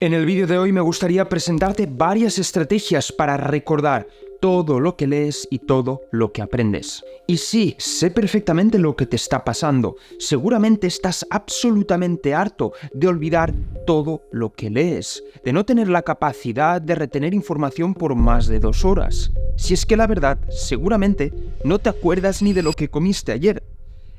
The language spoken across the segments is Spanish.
En el vídeo de hoy me gustaría presentarte varias estrategias para recordar todo lo que lees y todo lo que aprendes. Y sí, sé perfectamente lo que te está pasando. Seguramente estás absolutamente harto de olvidar todo lo que lees, de no tener la capacidad de retener información por más de 2 horas. Si es que la verdad, seguramente no te acuerdas ni de lo que comiste ayer.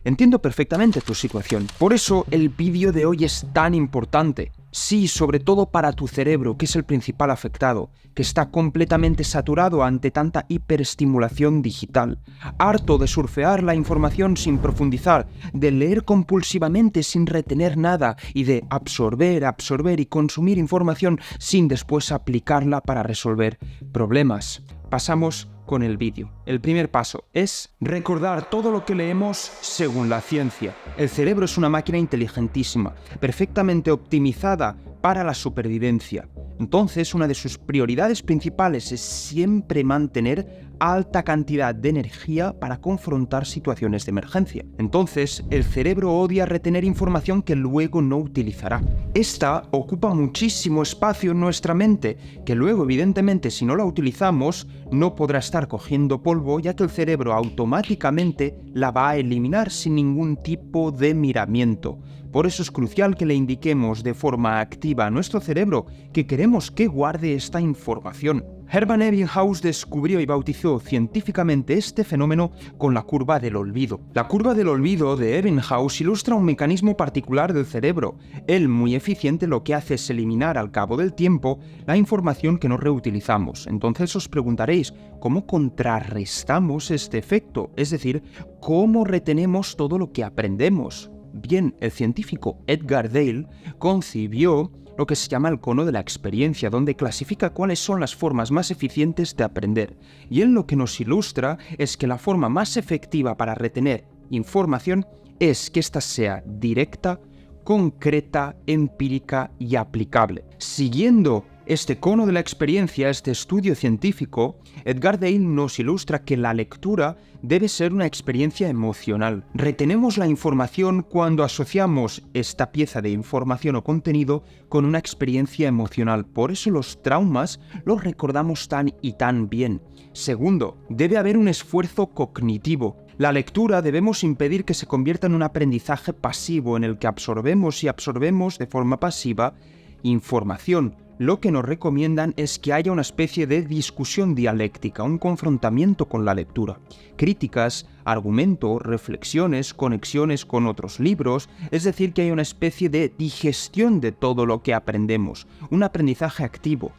Entiendo perfectamente tu situación. Por eso el vídeo de hoy es tan importante. Sí, sobre todo para tu cerebro, que es el principal afectado, que está completamente saturado ante tanta hiperestimulación digital. Harto de surfear la información sin profundizar, de leer compulsivamente sin retener nada y de absorber y consumir información sin después aplicarla para resolver problemas. Pasamos con el vídeo. El primer paso es recordar todo lo que leemos según la ciencia. El cerebro es una máquina inteligentísima, perfectamente optimizada para la supervivencia. Entonces, una de sus prioridades principales es siempre mantener alta cantidad de energía para confrontar situaciones de emergencia. Entonces, el cerebro odia retener información que luego no utilizará. Esta ocupa muchísimo espacio en nuestra mente, que luego, evidentemente, si no la utilizamos, no podrá estar cogiendo polvo, ya que el cerebro automáticamente la va a eliminar sin ningún tipo de miramiento. Por eso es crucial que le indiquemos de forma activa a nuestro cerebro que queremos que guarde esta información. Hermann Ebbinghaus descubrió y bautizó científicamente este fenómeno con la curva del olvido. La curva del olvido de Ebbinghaus ilustra un mecanismo particular del cerebro. Él, muy eficiente, lo que hace es eliminar al cabo del tiempo la información que no reutilizamos. Entonces os preguntaréis, ¿cómo contrarrestamos este efecto? Es decir, ¿cómo retenemos todo lo que aprendemos? Bien, el científico Edgar Dale concibió lo que se llama el cono de la experiencia, donde clasifica cuáles son las formas más eficientes de aprender. Y él lo que nos ilustra es que la forma más efectiva para retener información es que ésta sea directa, concreta, empírica y aplicable. Siguiendo este cono de la experiencia, este estudio científico, Edgar Dale nos ilustra que la lectura debe ser una experiencia emocional. Retenemos la información cuando asociamos esta pieza de información o contenido con una experiencia emocional. Por eso los traumas los recordamos tan y tan bien. Segundo, debe haber un esfuerzo cognitivo. La lectura debemos impedir que se convierta en un aprendizaje pasivo en el que absorbemos de forma pasiva información. Lo que nos recomiendan es que haya una especie de discusión dialéctica, un confrontamiento con la lectura. Críticas, argumentos, reflexiones, conexiones con otros libros, es decir, que haya una especie de digestión de todo lo que aprendemos, un aprendizaje activo.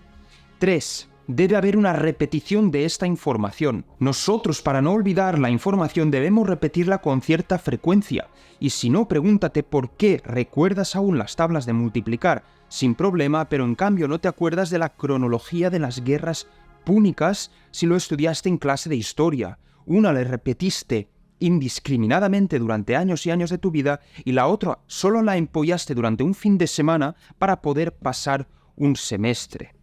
3. Debe haber una repetición de esta información. Nosotros, para no olvidar la información, debemos repetirla con cierta frecuencia. Y si no, pregúntate por qué recuerdas aún las tablas de multiplicar sin problema, pero en cambio no te acuerdas de la cronología de las guerras púnicas si lo estudiaste en clase de historia. Una le repetiste indiscriminadamente durante años y años de tu vida y la otra solo la empollaste durante un fin de semana para poder pasar un semestre.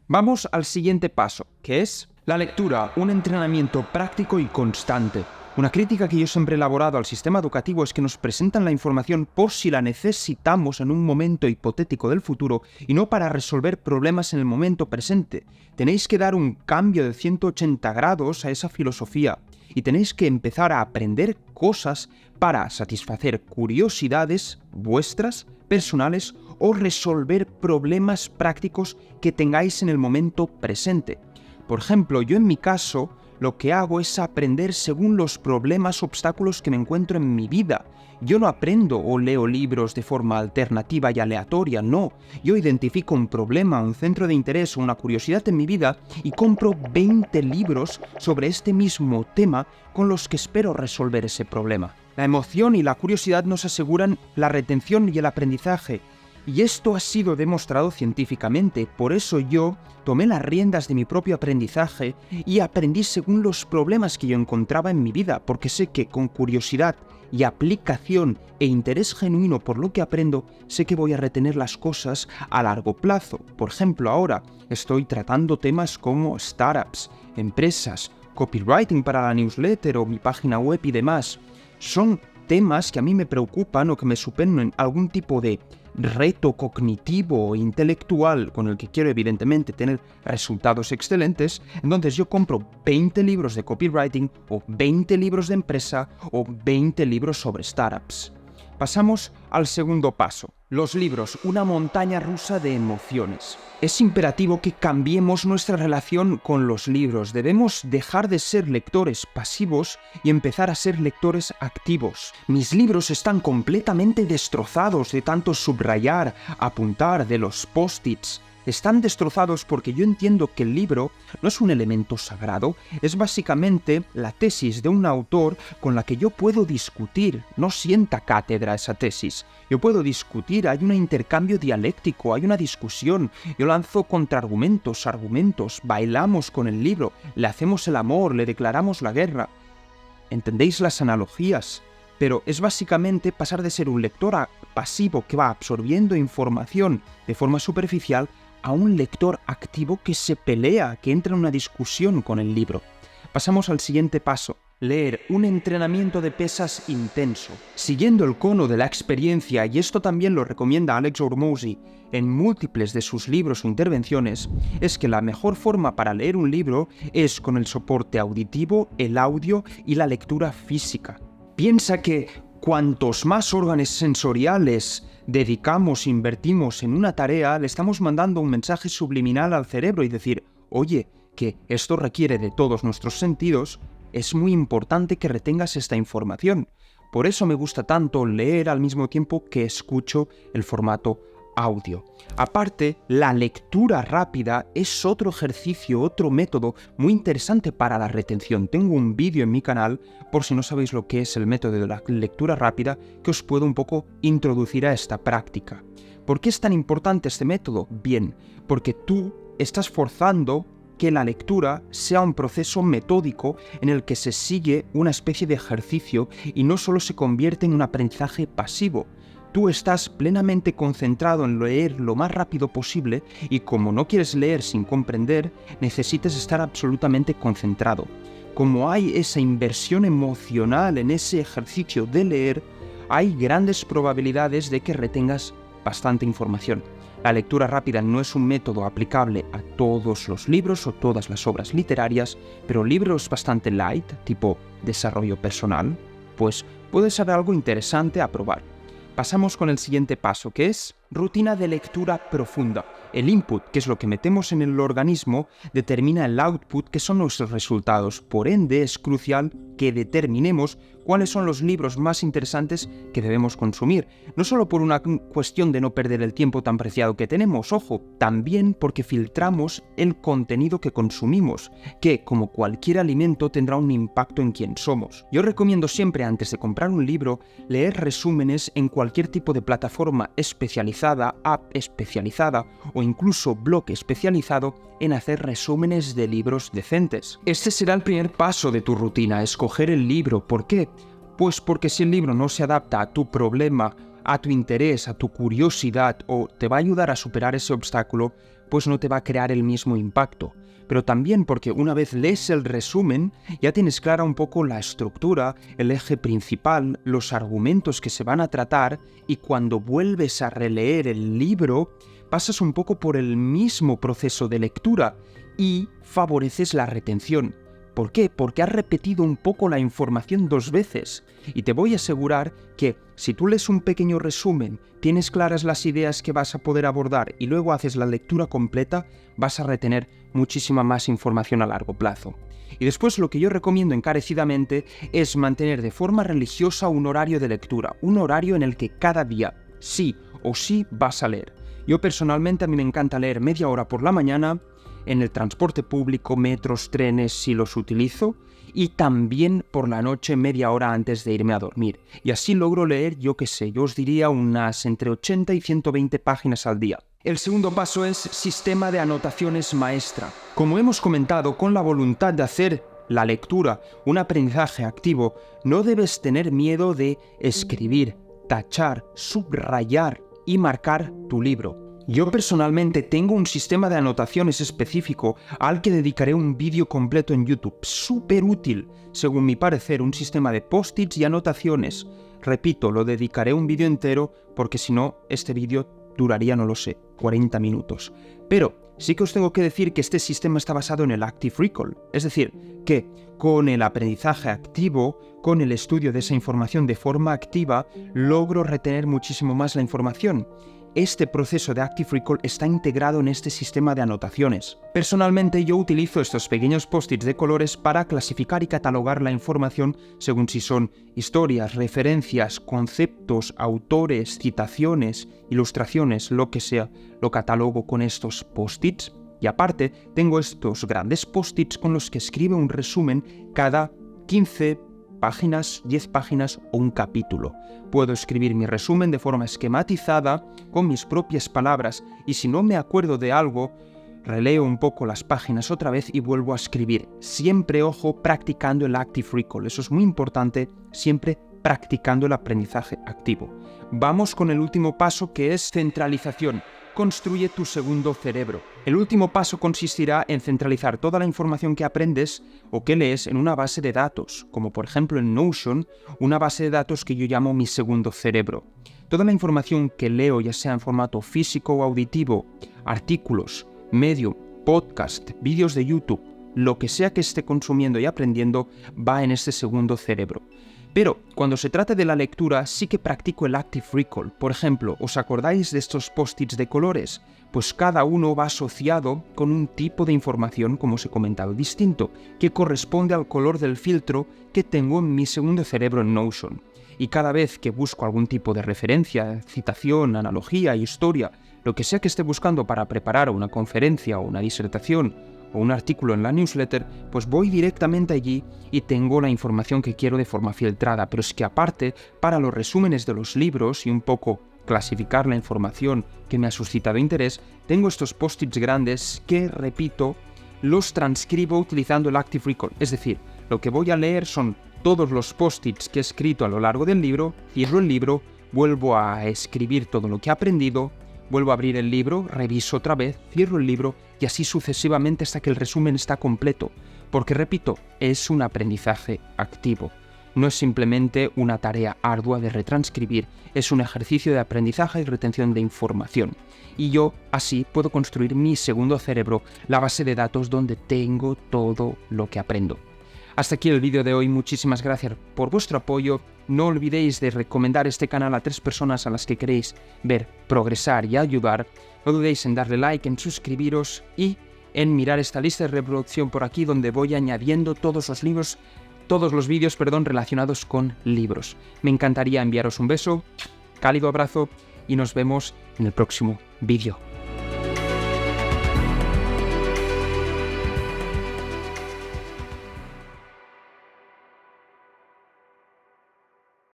Vamos al siguiente paso, que es la lectura, un entrenamiento práctico y constante. Una crítica que yo siempre he elaborado al sistema educativo es que nos presentan la información por si la necesitamos en un momento hipotético del futuro y no para resolver problemas en el momento presente. Tenéis que dar un cambio de 180 grados a esa filosofía y tenéis que empezar a aprender cosas para satisfacer curiosidades vuestras, personales, o resolver problemas prácticos que tengáis en el momento presente. Por ejemplo, yo en mi caso lo que hago es aprender según los problemas, obstáculos que me encuentro en mi vida. Yo no aprendo o leo libros de forma alternativa y aleatoria, no. Yo identifico un problema, un centro de interés o una curiosidad en mi vida y compro 20 libros sobre este mismo tema con los que espero resolver ese problema. La emoción y la curiosidad nos aseguran la retención y el aprendizaje. Y esto ha sido demostrado científicamente, por eso yo tomé las riendas de mi propio aprendizaje y aprendí según los problemas que yo encontraba en mi vida, porque sé que con curiosidad y aplicación e interés genuino por lo que aprendo, sé que voy a retener las cosas a largo plazo. Por ejemplo, ahora estoy tratando temas como startups, empresas, copywriting para la newsletter o mi página web y demás. Son temas que a mí me preocupan o que me suponen algún tipo de reto cognitivo o intelectual con el que quiero evidentemente tener resultados excelentes, entonces yo compro 20 libros de copywriting o 20 libros de empresa o 20 libros sobre startups. Pasamos al segundo paso. Los libros, una montaña rusa de emociones. Es imperativo que cambiemos nuestra relación con los libros. Debemos dejar de ser lectores pasivos y empezar a ser lectores activos. Mis libros están completamente destrozados de tanto subrayar, apuntar, de los post-its. Están destrozados porque yo entiendo que el libro no es un elemento sagrado, es básicamente la tesis de un autor con la que yo puedo discutir, no sienta cátedra esa tesis. Yo puedo discutir, hay un intercambio dialéctico, hay una discusión, yo lanzo contraargumentos, argumentos, bailamos con el libro, le hacemos el amor, le declaramos la guerra. ¿Entendéis las analogías? Pero es básicamente pasar de ser un lector pasivo que va absorbiendo información de forma superficial a un lector activo que se pelea, que entra en una discusión con el libro. Pasamos al siguiente paso. Leer un entrenamiento de pesas intenso. Siguiendo el cono de la experiencia, y esto también lo recomienda Alex Hormozi en múltiples de sus libros o intervenciones, es que la mejor forma para leer un libro es con el soporte auditivo, el audio y la lectura física. Piensa que cuantos más órganos sensoriales invertimos en una tarea, le estamos mandando un mensaje subliminal al cerebro y decir, oye, que esto requiere de todos nuestros sentidos, es muy importante que retengas esta información. Por eso me gusta tanto leer al mismo tiempo que escucho el formato audio. Aparte, la lectura rápida es otro ejercicio, otro método muy interesante para la retención. Tengo un vídeo en mi canal, por si no sabéis lo que es el método de la lectura rápida, que os puedo un poco introducir a esta práctica. ¿Por qué es tan importante este método? Bien, porque tú estás forzando que la lectura sea un proceso metódico en el que se sigue una especie de ejercicio y no solo se convierte en un aprendizaje pasivo. Tú estás plenamente concentrado en leer lo más rápido posible y como no quieres leer sin comprender, necesitas estar absolutamente concentrado. Como hay esa inversión emocional en ese ejercicio de leer, hay grandes probabilidades de que retengas bastante información. La lectura rápida no es un método aplicable a todos los libros o todas las obras literarias, pero libros bastante light, tipo desarrollo personal, pues puede ser algo interesante a probar. Pasamos con el siguiente paso, que es rutina de lectura profunda. El input, que es lo que metemos en el organismo, determina el output, que son nuestros resultados. Por ende, es crucial que determinemos cuáles son los libros más interesantes que debemos consumir. No solo por una cuestión de no perder el tiempo tan preciado que tenemos, ojo, también porque filtramos el contenido que consumimos, que, como cualquier alimento, tendrá un impacto en quién somos. Yo recomiendo siempre, antes de comprar un libro, leer resúmenes en cualquier tipo de plataforma especializada, app especializada o incluso blog especializado en hacer resúmenes de libros decentes. Este será el primer paso de tu rutina, escoger el libro. ¿Por qué? Pues porque si el libro no se adapta a tu problema, a tu interés, a tu curiosidad o te va a ayudar a superar ese obstáculo, pues no te va a crear el mismo impacto. Pero también porque una vez lees el resumen, ya tienes clara un poco la estructura, el eje principal, los argumentos que se van a tratar, y cuando vuelves a releer el libro, pasas un poco por el mismo proceso de lectura y favoreces la retención. ¿Por qué? Porque has repetido un poco la información 2 veces. Y te voy a asegurar que si tú lees un pequeño resumen, tienes claras las ideas que vas a poder abordar y luego haces la lectura completa, vas a retener muchísima más información a largo plazo. Y después lo que yo recomiendo encarecidamente es mantener de forma religiosa un horario de lectura, un horario en el que cada día, sí o sí, vas a leer. Yo personalmente a mí me encanta leer media hora por la mañana, en el transporte público, metros, trenes, si los utilizo, y también por la noche media hora antes de irme a dormir. Y así logro leer, yo os diría unas entre 80 y 120 páginas al día. El segundo paso es sistema de anotaciones maestra. Como hemos comentado, con la voluntad de hacer la lectura un aprendizaje activo, no debes tener miedo de escribir, tachar, subrayar y marcar tu libro. Yo personalmente tengo un sistema de anotaciones específico al que dedicaré un vídeo completo en YouTube, súper útil, según mi parecer, un sistema de post-its y anotaciones. Repito, lo dedicaré un vídeo entero porque si no, este vídeo duraría, no lo sé, 40 minutos. Pero sí que os tengo que decir que este sistema está basado en el Active Recall, es decir, que con el aprendizaje activo, con el estudio de esa información de forma activa, logro retener muchísimo más la información. Este proceso de Active Recall está integrado en este sistema de anotaciones. Personalmente yo utilizo estos pequeños post-its de colores para clasificar y catalogar la información según si son historias, referencias, conceptos, autores, citaciones, ilustraciones, lo que sea, lo catalogo con estos post-its. Y aparte, tengo estos grandes post-its con los que escribo un resumen cada 15 páginas, 10 páginas o un capítulo. Puedo escribir mi resumen de forma esquematizada, con mis propias palabras, y si no me acuerdo de algo, releo un poco las páginas otra vez y vuelvo a escribir. Siempre, ojo, practicando el Active Recall. Eso es muy importante, siempre practicando el aprendizaje activo. Vamos con el último paso, que es centralización. Construye tu segundo cerebro. El último paso consistirá en centralizar toda la información que aprendes o que lees en una base de datos, como por ejemplo en Notion, una base de datos que yo llamo mi segundo cerebro. Toda la información que leo, ya sea en formato físico o auditivo, artículos, Medium, podcast, vídeos de YouTube, lo que sea que esté consumiendo y aprendiendo, va en este segundo cerebro. Pero cuando se trata de la lectura, sí que practico el Active Recall. Por ejemplo, ¿os acordáis de estos post-its de colores? Pues cada uno va asociado con un tipo de información, como os he comentado, distinto, que corresponde al color del filtro que tengo en mi segundo cerebro en Notion. Y cada vez que busco algún tipo de referencia, citación, analogía, historia, lo que sea que esté buscando para preparar una conferencia o una disertación, o un artículo en la newsletter, pues voy directamente allí y tengo la información que quiero de forma filtrada. Pero es que aparte, para los resúmenes de los libros y un poco clasificar la información que me ha suscitado interés, tengo estos post-its grandes que, repito, los transcribo utilizando el Active Recall. Es decir, lo que voy a leer son todos los post-its que he escrito a lo largo del libro, cierro el libro, vuelvo a escribir todo lo que he aprendido, vuelvo a abrir el libro, reviso otra vez, cierro el libro y así sucesivamente hasta que el resumen está completo. Porque, repito, es un aprendizaje activo. No es simplemente una tarea ardua de retranscribir, es un ejercicio de aprendizaje y retención de información. Y yo así puedo construir mi segundo cerebro, la base de datos donde tengo todo lo que aprendo. Hasta aquí el vídeo de hoy, muchísimas gracias por vuestro apoyo. No olvidéis de recomendar este canal a 3 personas a las que queréis ver progresar y ayudar. No dudéis en darle like, en suscribiros y en mirar esta lista de reproducción por aquí donde voy añadiendo todos los vídeos relacionados con libros. Me encantaría enviaros un beso, cálido abrazo y nos vemos en el próximo vídeo.